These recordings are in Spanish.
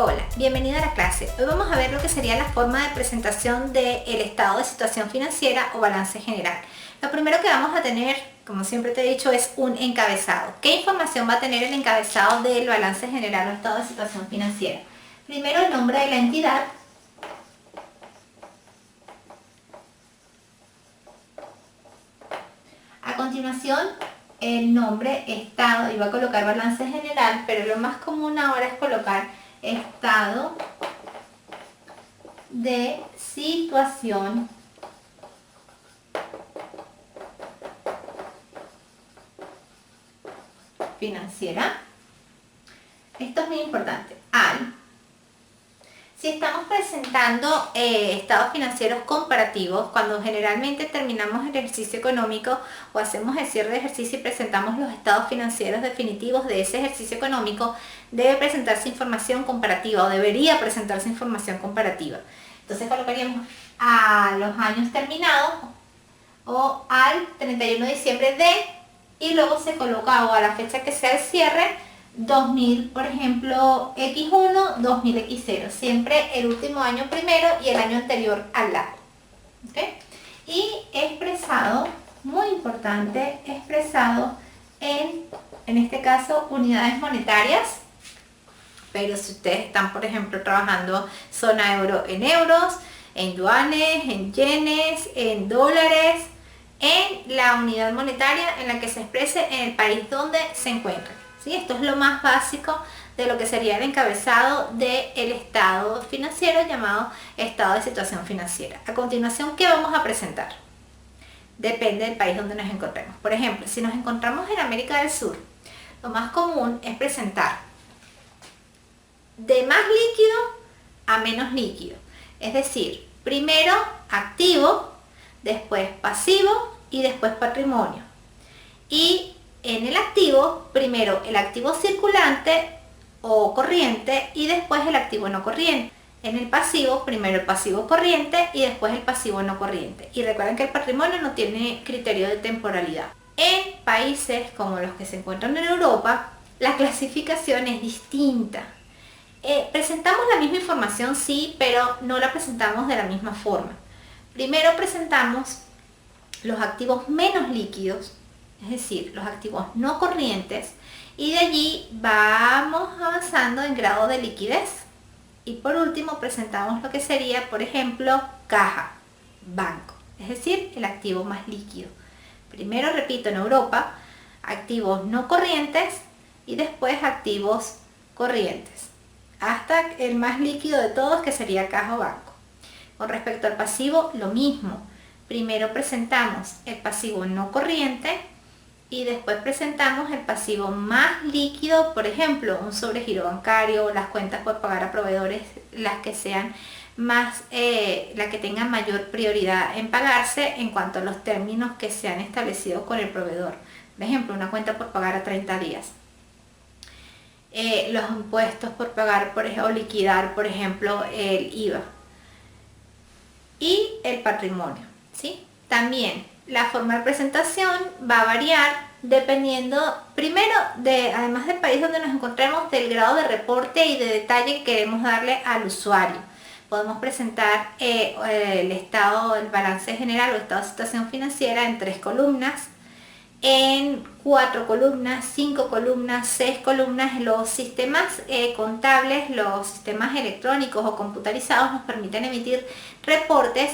Hola, bienvenido a la clase. Hoy vamos a ver lo que sería la forma de presentación del estado de situación financiera o balance general. Lo primero que vamos a tener, como siempre te he dicho, es un encabezado. ¿Qué información va a tener el encabezado del balance general o estado de situación financiera? Primero, el nombre de la entidad. A continuación, el nombre, estado, iba a colocar balance general, pero lo más común ahora es colocar estado de situación financiera. Esto es muy importante. Si estamos presentando estados financieros comparativos, cuando generalmente terminamos el ejercicio económico o hacemos el cierre de ejercicio y presentamos los estados financieros definitivos de ese ejercicio económico, debe presentarse información comparativa o debería presentarse información comparativa. Entonces colocaríamos a los años terminados o al 31 de diciembre de, y luego se coloca o a la fecha que sea el cierre, 2000, por ejemplo, X1, 2000 X0, siempre el último año primero y el año anterior al lado. ¿Okay? Y expresado, muy importante, expresado en este caso, unidades monetarias, pero si ustedes están, por ejemplo, trabajando zona euro, en euros, en yuanes, en yenes, en dólares, en la unidad monetaria en la que se exprese en el país donde se encuentra. ¿Sí? Esto es lo más básico de lo que sería el encabezado del estado financiero llamado estado de situación financiera. A continuación, ¿qué vamos a presentar? Depende del país donde nos encontremos. Por ejemplo, si nos encontramos en América del Sur, lo más común es presentar de más líquido a menos líquido. Es decir, primero activo, después pasivo y después patrimonio. Y en el activo, primero el activo circulante o corriente y después el activo no corriente. En el pasivo, primero el pasivo corriente y después el pasivo no corriente. Y recuerden que el patrimonio no tiene criterio de temporalidad. En países como los que se encuentran en Europa, la clasificación es distinta. Presentamos la misma información, sí, pero no la presentamos de la misma forma. Primero presentamos los activos menos líquidos, es decir, los activos no corrientes, y de allí vamos avanzando en grado de liquidez. Y por último presentamos lo que sería, por ejemplo, caja, banco, es decir, el activo más líquido. Primero, repito, en Europa, activos no corrientes y después activos corrientes, hasta el más líquido de todos, que sería caja o banco. Con respecto al pasivo, lo mismo. Primero presentamos el pasivo no corriente y después presentamos el pasivo más líquido, por ejemplo, un sobregiro bancario, las cuentas por pagar a proveedores, las que sean más, la que tengan mayor prioridad en pagarse en cuanto a los términos que se han establecido con el proveedor. Por ejemplo, una cuenta por pagar a 30 días. Los impuestos por pagar, por ejemplo, o liquidar, por ejemplo, el IVA. Y el patrimonio, ¿sí? También la forma de presentación va a variar dependiendo, primero, además del país donde nos encontremos, del grado de reporte y de detalle que queremos darle al usuario. Podemos presentar el estado, el balance general o estado de situación financiera en 3 columnas, en 4 columnas, 5 columnas, 6 columnas. Los sistemas contables, los sistemas electrónicos o computarizados nos permiten emitir reportes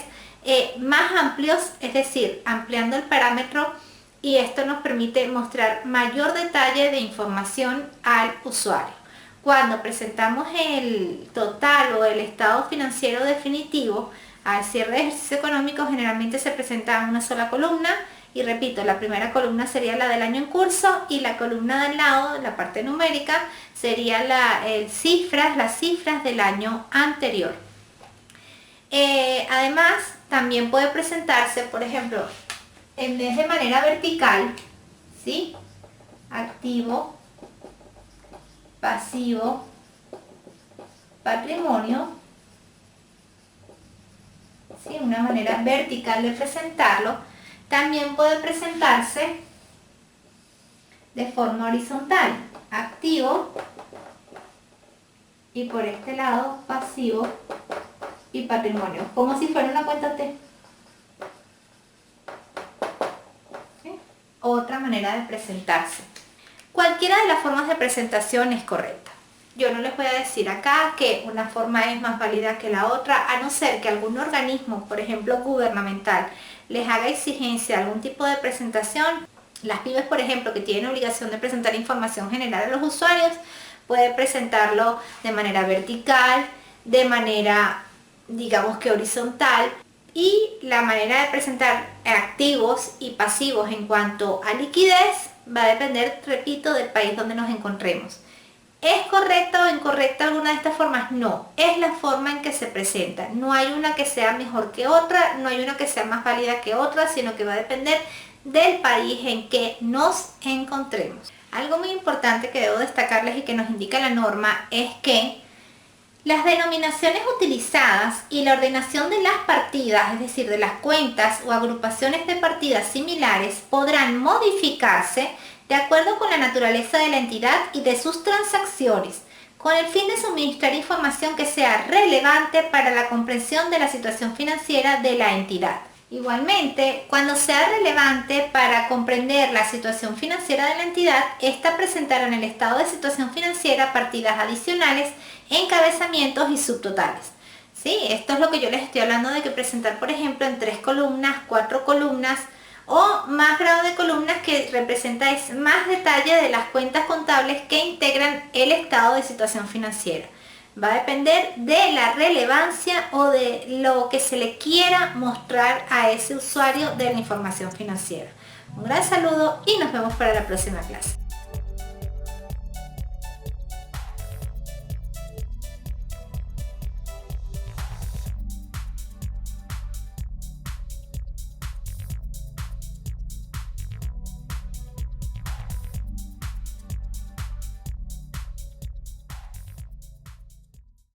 más amplios, es decir, ampliando el parámetro, y esto nos permite mostrar mayor detalle de información al usuario. Cuando presentamos el total o el estado financiero definitivo al cierre de ejercicio económico, generalmente se presenta en una sola columna. Y repito, la primera columna sería la del año en curso y la columna del lado, la parte numérica, sería las cifras del año anterior. Además, también puede presentarse, por ejemplo, en vez de manera vertical, ¿sí? Activo, pasivo, patrimonio, ¿sí? Una manera vertical de presentarlo. También puede presentarse de forma horizontal, activo, y por este lado pasivos y patrimonio, como si fuera una cuenta T. ¿Sí? Otra manera de presentarse. Cualquiera de las formas de presentación es correcta. Yo no les voy a decir acá que una forma es más válida que la otra, a no ser que algún organismo, por ejemplo gubernamental, les haga exigencia a algún tipo de presentación. Las pymes, por ejemplo, que tienen obligación de presentar información general a los usuarios, pueden presentarlo de manera vertical, de manera, digamos que horizontal, y la manera de presentar activos y pasivos en cuanto a liquidez va a depender, repito, del país donde nos encontremos. ¿Es correcta o incorrecta alguna de estas formas? No, es la forma en que se presenta. No hay una que sea mejor que otra, no hay una que sea más válida que otra, sino que va a depender del país en que nos encontremos. Algo muy importante que debo destacarles y que nos indica la norma es que las denominaciones utilizadas y la ordenación de las partidas, es decir, de las cuentas o agrupaciones de partidas similares, podrán modificarse de acuerdo con la naturaleza de la entidad y de sus transacciones, con el fin de suministrar información que sea relevante para la comprensión de la situación financiera de la entidad. Igualmente, cuando sea relevante para comprender la situación financiera de la entidad, esta presentará en el estado de situación financiera partidas adicionales, encabezamientos y subtotales. ¿Sí? Esto es lo que yo les estoy hablando de que presentar, por ejemplo, en 3 columnas, 4 columnas o más grado de columnas, que representa es más detalle de las cuentas contables que integran el estado de situación financiera. Va a depender de la relevancia o de lo que se le quiera mostrar a ese usuario de la información financiera. Un gran saludo y nos vemos para la próxima clase.